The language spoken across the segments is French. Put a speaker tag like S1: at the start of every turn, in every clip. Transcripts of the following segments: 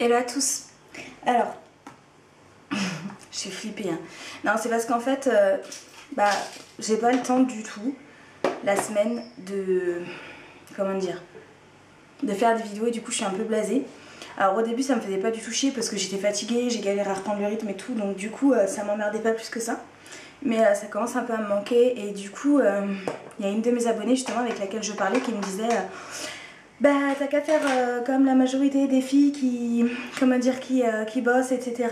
S1: Hello à tous. Alors, je suis flippée hein. Non, c'est parce qu'en fait, j'ai pas le temps du tout la semaine de, comment dire, de faire des vidéos et du coup je suis un peu blasée. Alors au début ça me faisait pas du tout chier parce que j'étais fatiguée, j'ai galéré à reprendre le rythme et tout, donc du coup ça m'emmerdait pas plus que ça. Mais ça commence un peu à me manquer et du coup il y a une de mes abonnées justement avec laquelle je parlais qui me disait bah t'as qu'à faire comme la majorité des filles qui, comment dire, qui bossent etc.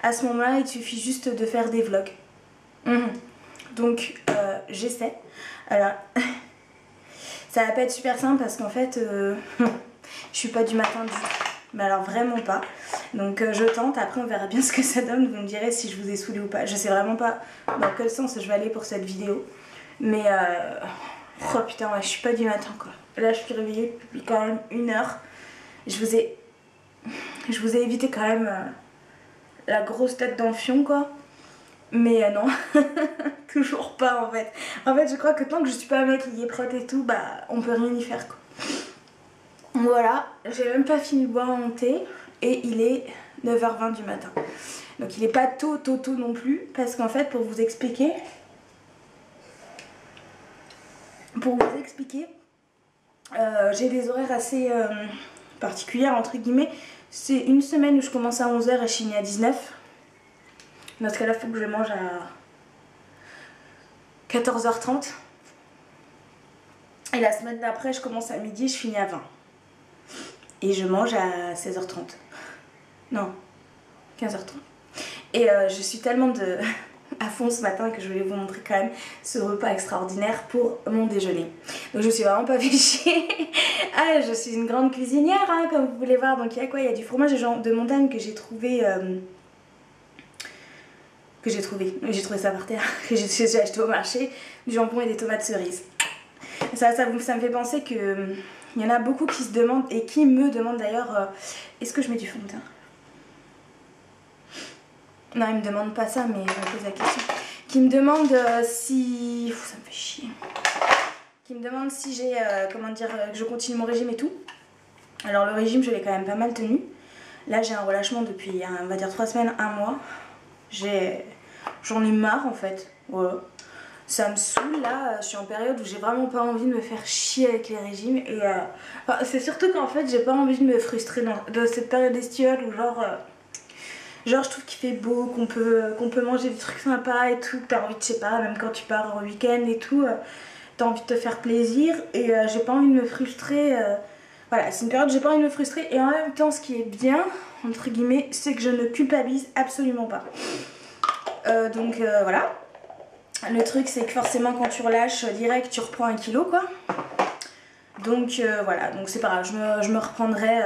S1: À ce moment là il suffit juste de faire des vlogs. Donc j'essaie. Alors ça va pas être super simple parce qu'en fait je suis pas du matin du tout. Mais alors vraiment pas. Donc je tente, après on verra bien ce que ça donne. Vous me direz si je vous ai saoulé ou pas. Je sais vraiment pas dans quel sens je vais aller pour cette vidéo. Mais oh putain ouais, je suis pas du matin quoi. Là je suis réveillée depuis quand même 1 heure. Je vous ai évité quand même la grosse tête d'enfion quoi. Mais non, toujours pas en fait. En fait je crois que tant que je suis pas maquillée, propre et tout, bah on peut rien y faire quoi. Voilà, j'ai même pas fini de boire mon thé et il est 9h20 du matin. Donc il est pas tôt non plus parce qu'en fait pour vous expliquer, j'ai des horaires assez particuliers entre guillemets. C'est une semaine où je commence à 11h et je finis à 19h. Dans ce cas là il faut que je mange à 14h30. Et la semaine d'après je commence à midi et je finis à 20h. Et je mange à 16h30. Non, 15h30. Et je suis tellement à fond ce matin que je voulais vous montrer quand même ce repas extraordinaire pour mon déjeuner. Donc je suis vraiment pas fait chier. Ah, je suis une grande cuisinière hein, comme vous pouvez voir. Donc il y a quoi? Il y a du fromage de montagne que j'ai trouvé... J'ai trouvé ça par terre, que j'ai acheté au marché, du jambon et des tomates cerises. Ça me fait penser que il y en a beaucoup qui se demandent et qui me demandent d'ailleurs est-ce que je mets du fond de teint? Non, ils me demandent pas ça, mais je me pose la question. Qui me demandent si... ça me fait chier. Qui me demandent si j'ai, comment dire, que je continue mon régime et tout. Alors le régime, je l'ai quand même pas mal tenu. Là, j'ai un relâchement depuis, on va dire 3 semaines, 1 mois. J'en ai marre en fait. Voilà. Ça me saoule là, je suis en période où j'ai vraiment pas envie de me faire chier avec les régimes. Et c'est surtout qu'en fait, j'ai pas envie de me frustrer dans cette période estivale où genre je trouve qu'il fait beau, qu'on peut manger des trucs sympas et tout, t'as envie de, je sais pas, même quand tu pars en week-end et tout, t'as envie de te faire plaisir et j'ai pas envie de me frustrer. Voilà, c'est une période où j'ai pas envie de me frustrer et en même temps ce qui est bien, entre guillemets, c'est que je ne culpabilise absolument pas. Donc voilà. Le truc c'est que forcément quand tu relâches direct tu reprends 1 kilo quoi. Donc voilà, donc c'est pas grave, je me reprendrai.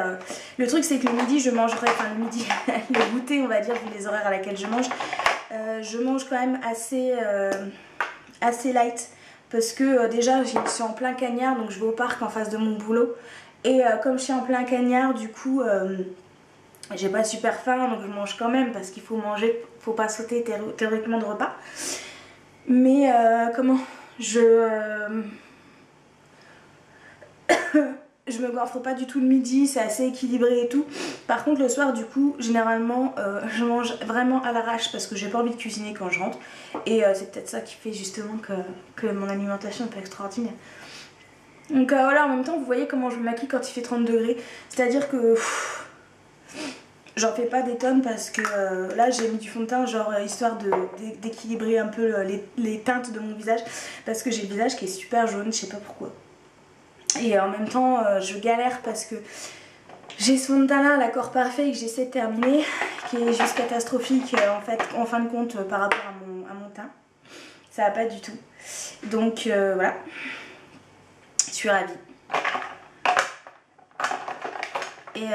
S1: Le truc c'est que le midi je mangerai, enfin le midi, le goûter on va dire, vu les horaires à laquelle je mange quand même assez light. Parce que déjà je suis en plein cagnard, donc je vais au parc en face de mon boulot. Et comme je suis en plein cagnard, du coup j'ai pas super faim, donc je mange quand même parce qu'il faut manger, faut pas sauter théoriquement de repas. Mais je me goinfre pas du tout le midi, c'est assez équilibré et tout. Par contre le soir du coup généralement je mange vraiment à l'arrache parce que j'ai pas envie de cuisiner quand je rentre. Et c'est peut-être ça qui fait justement que mon alimentation est pas extraordinaire. Donc voilà, en même temps vous voyez comment je me maquille quand il fait 30 degrés. C'est à dire que j'en fais pas des tonnes parce que là j'ai mis du fond de teint genre histoire d'équilibrer un peu les teintes de mon visage. Parce que j'ai le visage qui est super jaune, je sais pas pourquoi. Et en même temps je galère parce que j'ai ce fond de teint là, l'accord parfait que j'essaie de terminer, qui est juste catastrophique en fin de compte par rapport à mon teint. Ça va pas du tout. Donc voilà, je suis ravie. Et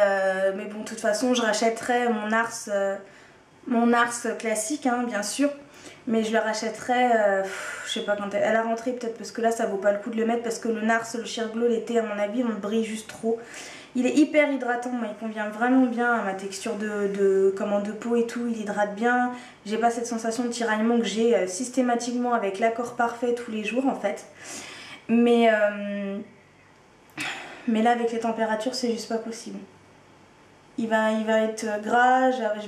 S1: mais bon de toute façon je rachèterai mon Ars classique hein, bien sûr. Mais je le rachèterai, je sais pas quand à la rentrée peut-être parce que là ça vaut pas le coup de le mettre parce que le Nars, le Sheer Glow l'été à mon avis on brille juste trop. Il est hyper hydratant, moi il convient vraiment bien à ma texture de peau et tout, il hydrate bien. J'ai pas cette sensation de tiraillement que j'ai systématiquement avec l'accord parfait tous les jours en fait. Mais là avec les températures c'est juste pas possible. il va être gras, je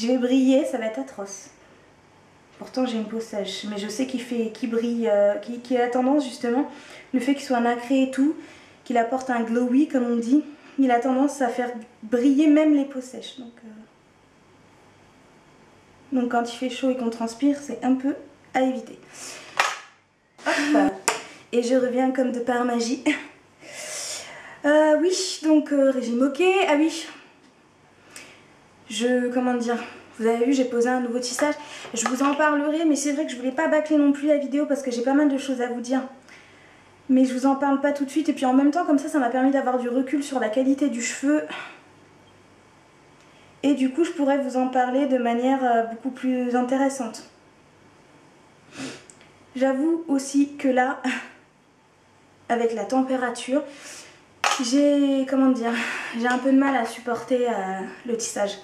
S1: vais briller, ça va être atroce. Pourtant j'ai une peau sèche, mais je sais qu'il brille, qu'il a tendance justement, le fait qu'il soit nacré et tout, qu'il apporte un glowy comme on dit, il a tendance à faire briller même les peaux sèches. Donc quand il fait chaud et qu'on transpire, c'est un peu à éviter. Hop. Et je reviens comme de par magie. Oui, donc régime ok. Ah oui, comment dire, vous avez vu, j'ai posé un nouveau tissage. Je vous en parlerai, mais c'est vrai que je voulais pas bâcler non plus la vidéo parce que j'ai pas mal de choses à vous dire. Mais je vous en parle pas tout de suite. Et puis en même temps, comme ça m'a permis d'avoir du recul sur la qualité du cheveu. Et du coup, je pourrais vous en parler de manière beaucoup plus intéressante. J'avoue aussi que là, avec la température, j'ai un peu de mal à supporter le tissage.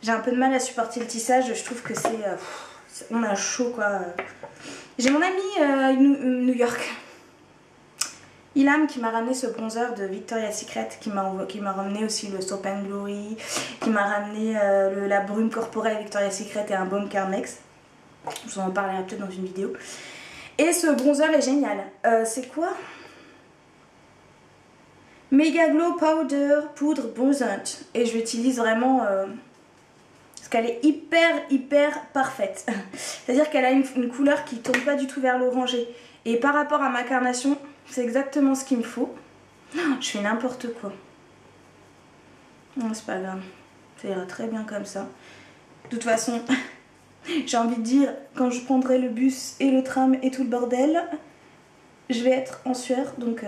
S1: J'ai un peu de mal à supporter le tissage, je trouve que on a chaud quoi. J'ai mon ami New York, Ilham, qui m'a ramené ce bronzer de Victoria's Secret, qui m'a ramené aussi le Soap and Glory, qui m'a ramené la brume corporelle Victoria's Secret et un baume Carmex. Je vous en parlerai peut-être dans une vidéo. Et ce bronzer est génial. C'est quoi? Mega Glow Powder poudre bronzante. Et je l'utilise vraiment parce qu'elle est hyper parfaite. C'est-à-dire qu'elle a une couleur qui ne tourne pas du tout vers l'orangé. Et par rapport à ma carnation, c'est exactement ce qu'il me faut. Je fais n'importe quoi. Non, c'est pas grave. Ça ira très bien comme ça. De toute façon, j'ai envie de dire, quand je prendrai le bus et le tram et tout le bordel, je vais être en sueur, donc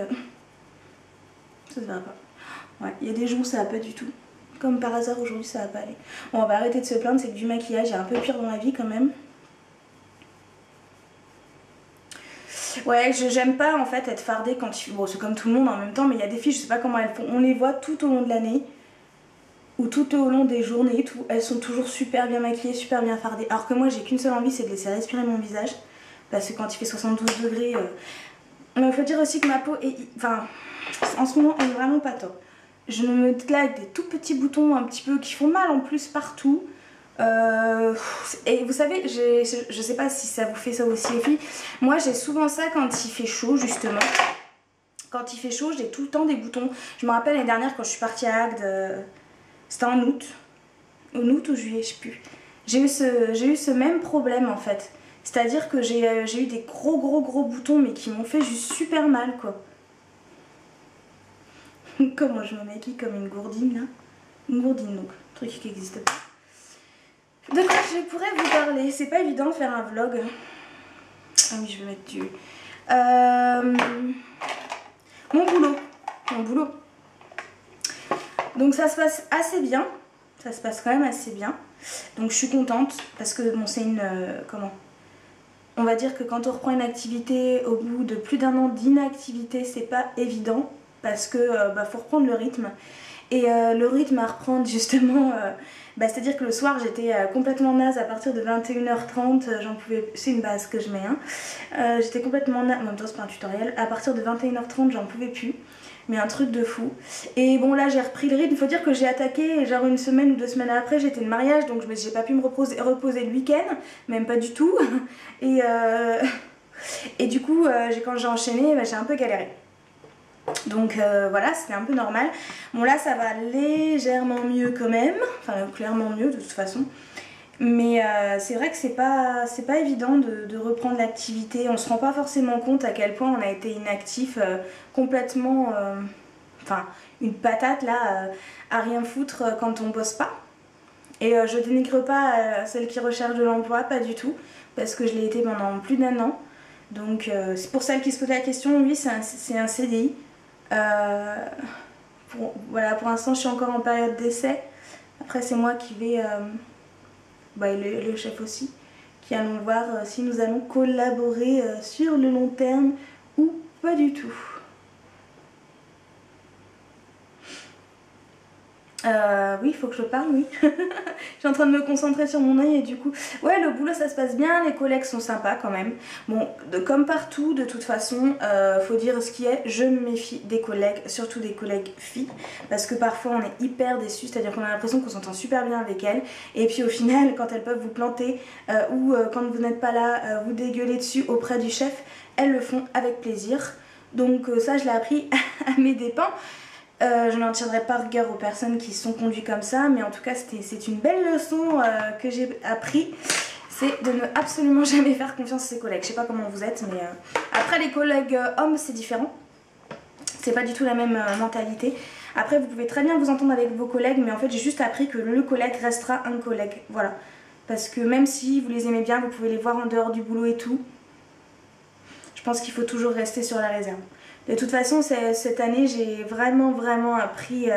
S1: ça se verra pas. Ouais, il y a des jours où ça va pas du tout. Comme par hasard, aujourd'hui ça va pas aller. Bon, on va arrêter de se plaindre, c'est que du maquillage, il y a un peu pire dans la vie quand même. Ouais, j'aime pas en fait être fardée quand il... Bon, c'est comme tout le monde en même temps, mais il y a des filles, je sais pas comment elles font. On les voit tout au long de l'année, ou tout au long des journées, tout. Elles sont toujours super bien maquillées, super bien fardées. Alors que moi, j'ai qu'une seule envie, c'est de laisser respirer mon visage. Parce que quand il fait 72 degrés... Mais il faut dire aussi que ma peau est... Enfin, en ce moment, elle est vraiment pas top. Je me claque des tout petits boutons un petit peu qui font mal en plus partout. Et vous savez, je sais pas si ça vous fait ça aussi les filles. Moi j'ai souvent ça quand il fait chaud justement. Quand il fait chaud j'ai tout le temps des boutons. Je me rappelle l'année dernière quand je suis partie à Agde, c'était en août. En août ou juillet, je sais plus. J'ai eu ce même problème en fait. C'est-à-dire que j'ai eu des gros boutons mais qui m'ont fait juste super mal quoi. Comment je me maquille comme une gourdine là. Une gourdine donc, truc qui n'existe pas. De quoi je pourrais vous parler? C'est pas évident de faire un vlog. Ah oui, je vais mettre du... Mon boulot. Donc ça se passe assez bien. Ça se passe quand même assez bien. Donc je suis contente parce que bon, c'est une... comment? On va dire que quand on reprend une activité au bout de plus d'1 an d'inactivité, c'est pas évident parce que faut reprendre le rythme. Et le rythme à reprendre justement, c'est-à-dire que le soir j'étais complètement naze à partir de 21h30, j'en pouvais, c'est une base que je mets, hein. J'étais complètement naze, en même temps c'est pas un tutoriel, à partir de 21h30 j'en pouvais plus, mais un truc de fou. Et bon là j'ai repris le rythme, il faut dire que j'ai attaqué genre 1 semaine ou 2 semaines après, j'étais de mariage donc j'ai pas pu me reposer le week-end, même pas du tout. Et du coup quand j'ai enchaîné j'ai un peu galéré. Donc voilà, c'était un peu normal. Bon là ça va légèrement mieux quand même, enfin clairement mieux de toute façon. Mais c'est vrai que c'est pas évident de reprendre l'activité. On se rend pas forcément compte à quel point on a été inactif complètement, enfin une patate là, à rien foutre quand on bosse pas. Et je dénigre pas celles qui recherchent de l'emploi, pas du tout, parce que je l'ai été pendant plus d'1 an. Donc c'est pour celles qui se posent la question, oui c'est un CDI. Voilà, pour l'instant je suis encore en période d'essai. Après c'est moi qui vais, et le chef aussi, qui allons voir si nous allons collaborer sur le long terme ou pas du tout. Oui, il faut que je parle, oui. Je suis en train de me concentrer sur mon œil et du coup... Ouais, le boulot ça se passe bien, les collègues sont sympas quand même. Bon, comme partout, de toute façon, faut dire ce qui est, je me méfie des collègues, surtout des collègues filles. Parce que parfois on est hyper déçus, c'est-à-dire qu'on a l'impression qu'on s'entend super bien avec elles. Et puis au final, quand elles peuvent vous planter ou quand vous n'êtes pas là, vous dégueuler dessus auprès du chef, elles le font avec plaisir. Donc ça, je l'ai appris à mes dépens. Je n'en tiendrai pas rigueur aux personnes qui sont conduites comme ça, mais en tout cas c'est une belle leçon que j'ai appris, c'est de ne absolument jamais faire confiance à ses collègues. Je sais pas comment vous êtes, mais après les collègues hommes c'est différent, c'est pas du tout la même mentalité. Après vous pouvez très bien vous entendre avec vos collègues, mais en fait j'ai juste appris que le collègue restera un collègue, voilà. Parce que même si vous les aimez bien, vous pouvez les voir en dehors du boulot et tout, je pense qu'il faut toujours rester sur la réserve. De toute façon, cette année, j'ai vraiment appris,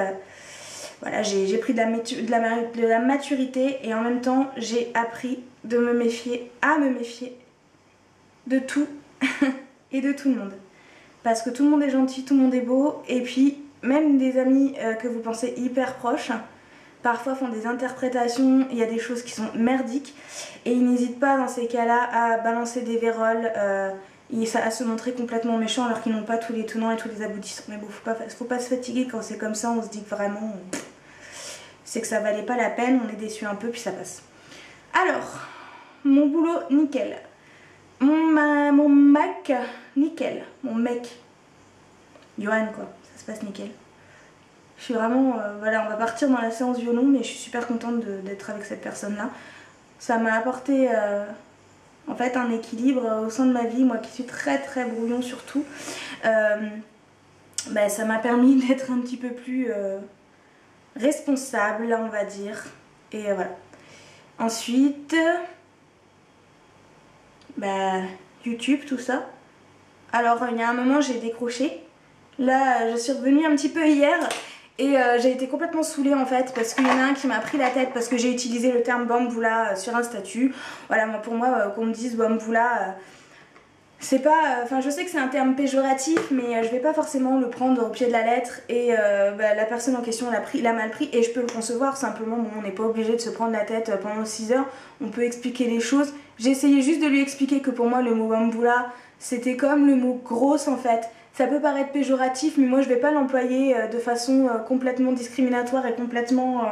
S1: voilà, j'ai pris de la maturité et en même temps, j'ai appris de me méfier, à me méfier de tout et de tout le monde. Parce que tout le monde est gentil, tout le monde est beau et puis même des amis que vous pensez hyper proches, parfois font des interprétations, il y a des choses qui sont merdiques et ils n'hésitent pas dans ces cas-là à balancer des vérolles, à se montrer complètement méchants alors qu'ils n'ont pas tous les tenants et tous les aboutissants. Mais bon, faut pas se fatiguer quand c'est comme ça, on se dit que vraiment c'est que ça valait pas la peine, on est déçu un peu puis ça passe. Alors, mon boulot nickel, mon Mac nickel, mon mec, Johan quoi, ça se passe nickel. Je suis vraiment, voilà, on va partir dans la séance violon mais je suis super contente d'être avec cette personne là. Ça m'a apporté... en fait un équilibre au sein de ma vie, moi qui suis très brouillon surtout, bah, ça m'a permis d'être un petit peu plus responsable on va dire, et voilà. Ensuite, bah, YouTube, tout ça. Alors il y a un moment j'ai décroché, là je suis revenue un petit peu hier. Et j'ai été complètement saoulée en fait parce qu'il y en a un qui m'a pris la tête parce que j'ai utilisé le terme bamboula sur un statut. Voilà, moi, pour moi, qu'on me dise bamboula, c'est pas... Enfin, je sais que c'est un terme péjoratif, mais je vais pas forcément le prendre au pied de la lettre. Et bah, la personne en question l'a mal pris et je peux le concevoir simplement. Bon, on n'est pas obligé de se prendre la tête pendant 6 heures. On peut expliquer les choses. J'ai essayé juste de lui expliquer que pour moi, le mot bamboula, c'était comme le mot grosse en fait. Ça peut paraître péjoratif, mais moi je vais pas l'employer de façon complètement discriminatoire et complètement,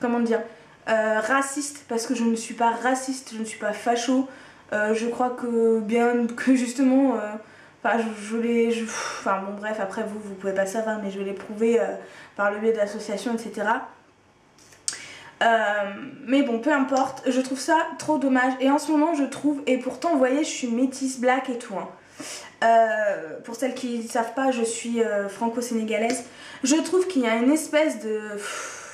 S1: comment dire, raciste, parce que je ne suis pas raciste, je ne suis pas facho. Je crois que bien que justement, enfin enfin bon bref, après vous pouvez pas savoir, mais je vais les prouver par le biais d'associations, etc. Mais bon, peu importe, je trouve ça trop dommage. Et en ce moment, je trouve, et pourtant, vous voyez, je suis métisse black et tout, hein. Pour celles qui ne savent pas, je suis franco-sénégalaise. Je trouve qu'il y a une espèce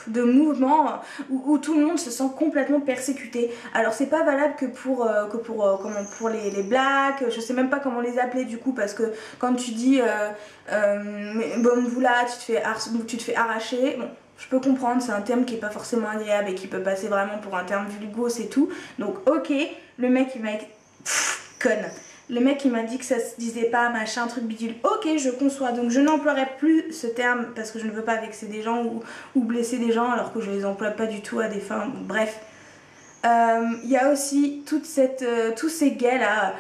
S1: de mouvement où tout le monde se sent complètement persécuté. Alors c'est pas valable que pour les blacks, je sais même pas comment les appeler du coup, parce que quand tu dis Bomboula, tu te fais arracher. Bon, je peux comprendre, c'est un terme qui est pas forcément agréable et qui peut passer vraiment pour un terme vulgos et tout. Donc ok, le mec il m'a... conne. Le mec il m'a dit que ça se disait pas machin truc bidule, ok je conçois, donc je n'emploierai plus ce terme parce que je ne veux pas vexer des gens ou blesser des gens alors que je les emploie pas du tout à des fins, bref. Il y a aussi tous ces gays là,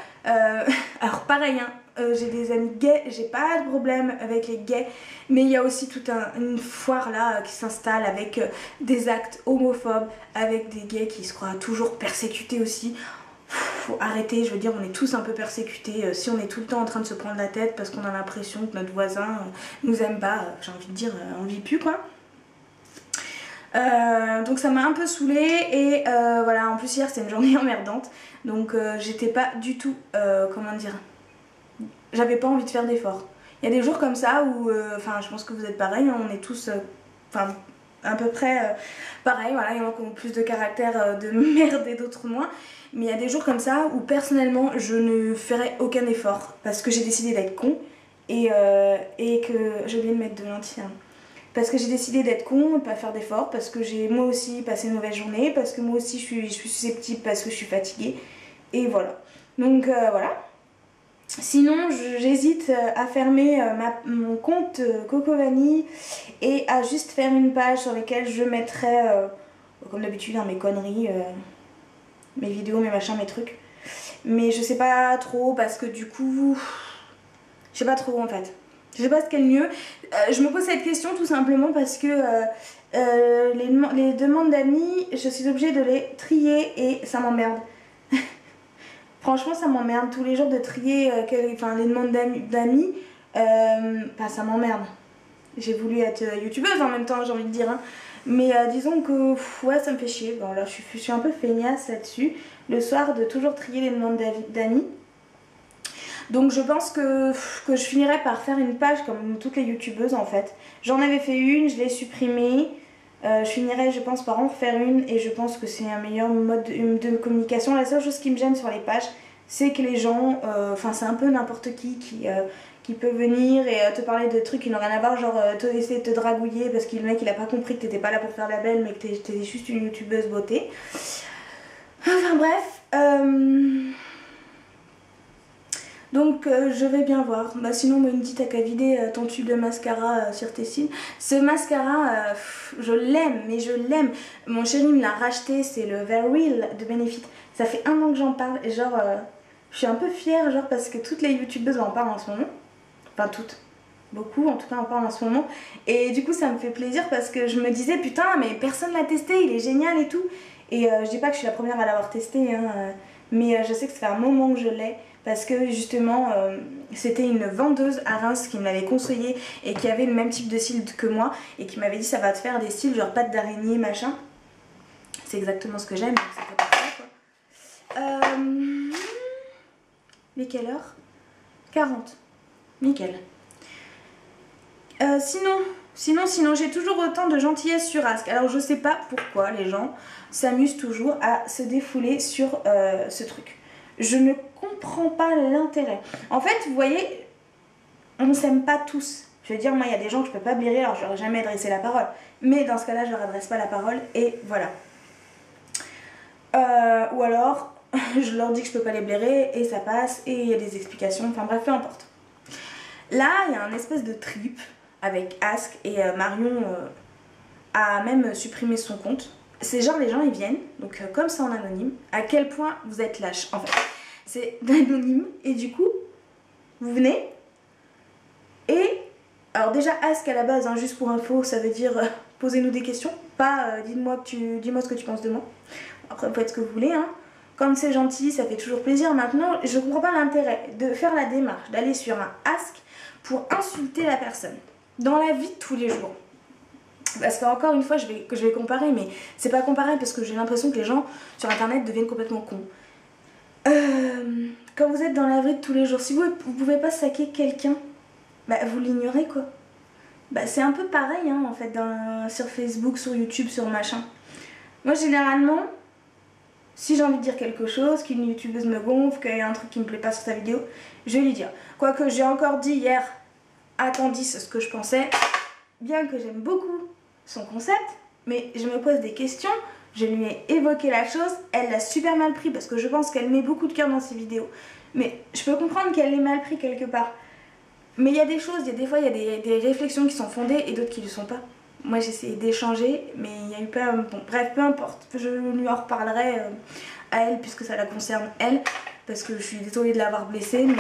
S1: alors pareil hein, j'ai des amis gays, j'ai pas de problème avec les gays, mais il y a aussi toute une foire là qui s'installe avec des actes homophobes, avec des gays qui se croient toujours persécutés aussi. Faut arrêter, je veux dire, on est tous un peu persécutés si on est tout le temps en train de se prendre la tête parce qu'on a l'impression que notre voisin nous aime pas, j'ai envie de dire, on vit plus quoi. Donc ça m'a un peu saoulée et voilà, en plus hier c'était une journée emmerdante, donc j'étais pas du tout, comment dire, j'avais pas envie de faire d'efforts. Il y a des jours comme ça où, enfin je pense que vous êtes pareil, hein, on est tous, enfin à peu près pareil, voilà, il y en a qui ont plus de caractère de merde et d'autres moins. Mais il y a des jours comme ça où personnellement je ne ferai aucun effort parce que j'ai décidé d'être con et que j'ai oublié de mettre de lentilles. Hein. Parce que j'ai décidé d'être con, de pas faire d'efforts, parce que j'ai moi aussi passé une mauvaise journée, parce que moi aussi je suis susceptible parce que je suis fatiguée. Et voilà. Donc voilà. Sinon, j'hésite à fermer mon compte Coco Vanille et à juste faire une page sur laquelle je mettrai, comme d'habitude, hein, mes conneries, mes vidéos, mes machins, mes trucs. Mais je sais pas trop parce que du coup, je sais pas trop en fait. Je sais pas ce qu'est le mieux. Je me pose cette question tout simplement parce que les demandes d'amis, je suis obligée de les trier et ça m'emmerde. Franchement, ça m'emmerde tous les jours de trier les demandes d'amis. Ça m'emmerde. J'ai voulu être youtubeuse en même temps, j'ai envie de dire. Hein. Mais disons que ouais, ça me fait chier. Bon, là, je suis un peu feignasse là-dessus. Le soir, de toujours trier les demandes d'amis. Donc je pense que je finirai par faire une page comme toutes les youtubeuses en fait. J'en avais fait une, je l'ai supprimée. Je finirai je pense par en refaire une et je pense que c'est un meilleur mode de communication. La seule chose qui me gêne sur les pages, c'est que les gens, c'est un peu n'importe qui peut venir et te parler de trucs qui n'ont rien à voir, genre essayer de te dragouiller parce que le mec il a pas compris que t'étais pas là pour faire la belle mais que t'étais juste une youtubeuse beauté. Enfin bref, donc je vais bien voir. Bah, sinon moi il me dit t'as qu'à vider ton tube de mascara sur tes cils. Ce mascara je l'aime, mais je l'aime. Mon chéri me l'a racheté, c'est le Very Real de Benefit. Ça fait 1 an que j'en parle et genre je suis un peu fière genre parce que toutes les youtubeuses en parlent en ce moment. Enfin toutes. Beaucoup en tout cas en parlent en ce moment. Et du coup ça me fait plaisir parce que je me disais putain mais personne l'a testé, il est génial et tout. Et je dis pas que je suis la première à l'avoir testé hein, mais je sais que ça fait un moment que je l'ai. Parce que justement c'était une vendeuse à Reims qui me l'avait conseillé et qui avait le même type de cils que moi et qui m'avait dit ça va te faire des cils genre pattes d'araignée machin. C'est exactement ce que j'aime, donc c'était parfait quoi. Il est quelle heure? 40. Nickel. Sinon j'ai toujours autant de gentillesse sur Ask. Alors je sais pas pourquoi les gens s'amusent toujours à se défouler sur ce truc. Je ne comprends pas l'intérêt. En fait, vous voyez, on ne s'aime pas tous. Je veux dire, moi, il y a des gens que je peux pas blairer, alors je leur ai jamais adressé la parole. Mais dans ce cas-là, je leur adresse pas la parole et voilà. Ou alors, je leur dis que je peux pas les blairer et ça passe et il y a des explications. Enfin bref, peu importe. Là, il y a un espèce de trip avec Ask et Marion a même supprimé son compte. C'est genre les gens ils viennent, donc comme c'est en anonyme, à quel point vous êtes lâche en fait. C'est anonyme et du coup, vous venez et... Alors déjà Ask à la base, hein, juste pour info, ça veut dire posez-nous des questions, pas dis-moi ce que tu penses de moi. Après vous faites ce que vous voulez, hein. Comme c'est gentil, ça fait toujours plaisir. Maintenant, je comprends pas l'intérêt de faire la démarche, d'aller sur un Ask pour insulter la personne dans la vie de tous les jours. Parce qu'encore une fois, je vais comparer, mais c'est pas comparé parce que j'ai l'impression que les gens sur internet deviennent complètement cons. Quand vous êtes dans la vie de tous les jours, si vous pouvez pas saquer quelqu'un, bah vous l'ignorez quoi. Bah c'est un peu pareil hein, en fait sur Facebook, sur YouTube, sur machin. Moi généralement, si j'ai envie de dire quelque chose, qu'une youtubeuse me gonfle, qu'il y a un truc qui me plaît pas sur sa vidéo, je vais lui dire. Quoique j'ai encore dit hier à Candice ce que je pensais, bien que j'aime beaucoup son concept, mais je me pose des questions, je lui ai évoqué la chose, elle l'a super mal pris parce que je pense qu'elle met beaucoup de cœur dans ses vidéos. Mais je peux comprendre qu'elle l'ait mal pris quelque part. Mais il y a des choses, des fois il y a des réflexions qui sont fondées et d'autres qui ne le sont pas. Moi j'ai essayé d'échanger, mais il n'y a eu pas... Bon, bref, peu importe, je lui en reparlerai à elle puisque ça la concerne elle, parce que je suis désolée de l'avoir blessée, mais...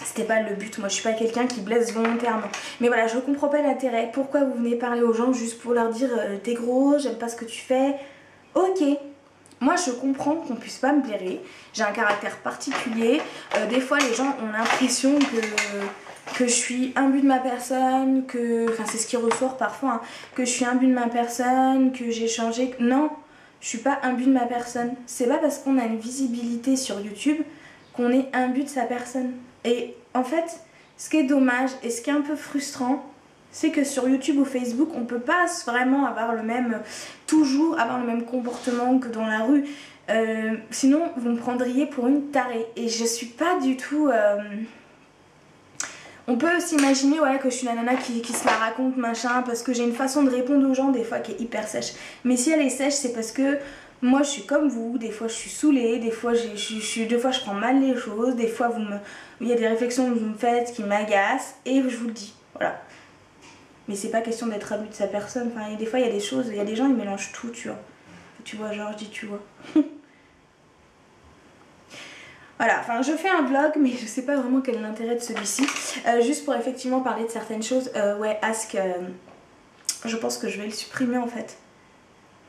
S1: C'était pas le but, moi je suis pas quelqu'un qui blesse volontairement. Mais voilà, je comprends pas l'intérêt. Pourquoi vous venez parler aux gens juste pour leur dire t'es gros, j'aime pas ce que tu fais. Ok, moi je comprends qu'on puisse pas me blairer. J'ai un caractère particulier. Des fois les gens ont l'impression que je suis imbu de ma personne, que... Enfin c'est ce qui ressort parfois, hein, que je suis imbu de ma personne, que j'ai changé. Non, je suis pas imbu de ma personne. C'est pas parce qu'on a une visibilité sur YouTube qu'on est imbu de sa personne. Et en fait, ce qui est dommage et ce qui est un peu frustrant, c'est que sur YouTube ou Facebook, on peut pas vraiment avoir toujours avoir le même comportement que dans la rue. Sinon, vous me prendriez pour une tarée. Et je suis pas du tout... On peut s'imaginer ouais, que je suis la nana qui se la raconte, machin, parce que j'ai une façon de répondre aux gens des fois qui est hyper sèche. Mais si elle est sèche, c'est parce que Moi je suis comme vous, des fois je suis saoulée, des fois je prends mal les choses, des fois il y a des réflexions que vous me faites qui m'agacent et je vous le dis, voilà. Mais c'est pas question d'être abus de sa personne, enfin des fois il y a des choses, il y a des gens ils mélangent tout, tu vois. Tu vois, genre je dis tu vois. Voilà, enfin je fais un vlog mais je sais pas vraiment quel est l'intérêt de celui-ci. Juste pour effectivement parler de certaines choses, ouais Ask, je pense que je vais le supprimer en fait.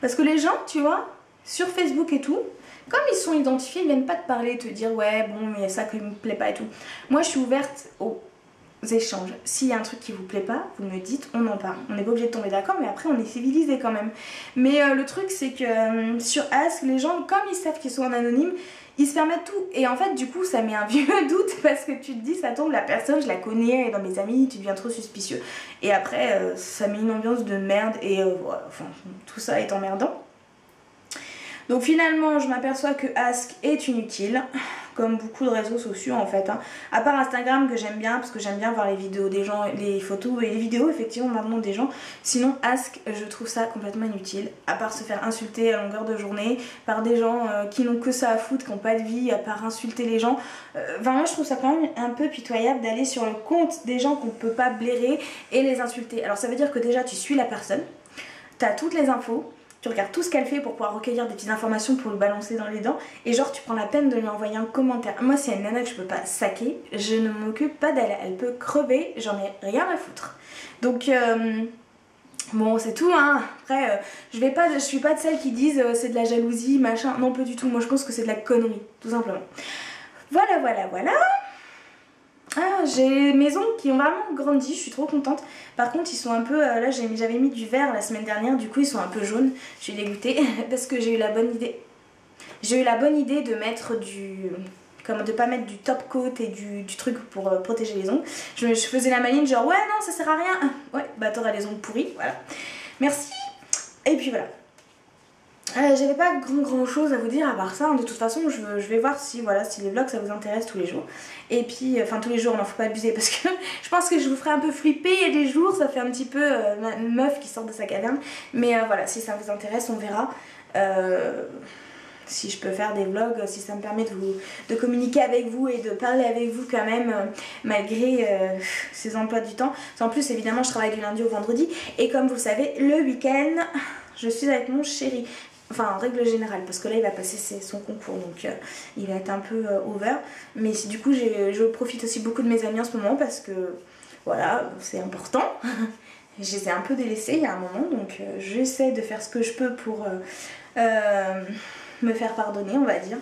S1: Parce que les gens, tu vois, sur Facebook et tout, comme ils sont identifiés, ils viennent pas te parler, te dire ouais bon mais il y a ça qui me plaît pas et tout. Moi je suis ouverte aux échanges. S'il y a un truc qui vous plaît pas, vous me dites, on en parle. On n'est pas obligé de tomber d'accord, mais après on est civilisé quand même. Mais le truc c'est que sur Ask, les gens, comme ils savent qu'ils sont en anonyme, ils se permettent tout. Et en fait du coup ça met un vieux doute parce que tu te dis ça tombe, la personne je la connais, elle est dans mes amis, tu deviens trop suspicieux. Et après ça met une ambiance de merde et voilà, enfin, tout ça est emmerdant. Donc finalement je m'aperçois que Ask est inutile, comme beaucoup de réseaux sociaux en fait, hein. À part Instagram que j'aime bien, parce que j'aime bien voir les vidéos des gens, les photos et les vidéos effectivement maintenant des gens. Sinon Ask, je trouve ça complètement inutile, à part se faire insulter à longueur de journée par des gens qui n'ont que ça à foutre, qui n'ont pas de vie, à part insulter les gens. Enfin moi je trouve ça quand même un peu pitoyable d'aller sur le compte des gens qu'on ne peut pas blairer et les insulter. Alors ça veut dire que déjà tu suis la personne, tu as toutes les infos, tu regardes tout ce qu'elle fait pour pouvoir recueillir des petites informations pour le balancer dans les dents et genre tu prends la peine de lui envoyer un commentaire. Moi c'est une nana que je peux pas saquer, je ne m'occupe pas d'elle, elle peut crever, j'en ai rien à foutre. Donc bon c'est tout hein, après je suis pas de celles qui disent c'est de la jalousie machin, non pas du tout, moi je pense que c'est de la connerie tout simplement. Voilà voilà voilà. Ah, j'ai mes ongles qui ont vraiment grandi, je suis trop contente. Par contre ils sont un peu, là j'avais mis du vert la semaine dernière, du coup ils sont un peu jaunes. Je suis dégoûtée parce que j'ai eu la bonne idée. J'ai eu la bonne idée de mettre de pas mettre du top coat et du truc pour protéger les ongles. Je faisais la maline genre ouais non ça sert à rien. Ouais bah t'auras les ongles pourris, voilà. Merci. Et puis voilà. J'avais pas grand chose à vous dire à part ça, hein. De toute façon je vais voir si, voilà, si les vlogs ça vous intéresse tous les jours. Et puis, enfin tous les jours, non faut pas abuser parce que je pense que je vous ferai un peu flipper, il y a des jours ça fait un petit peu une meuf qui sort de sa caverne. Mais voilà, si ça vous intéresse on verra. Si je peux faire des vlogs, si ça me permet de communiquer avec vous et de parler avec vous quand même malgré ces emplois du temps. En plus évidemment je travaille du lundi au vendredi et comme vous le savez le week-end je suis avec mon chéri. Enfin en règle générale parce que là il va passer son concours donc il va être un peu over. Mais du coup je profite aussi beaucoup de mes amis en ce moment parce que voilà c'est important. Je les ai un peu délaissés il y a un moment donc j'essaie de faire ce que je peux pour me faire pardonner on va dire.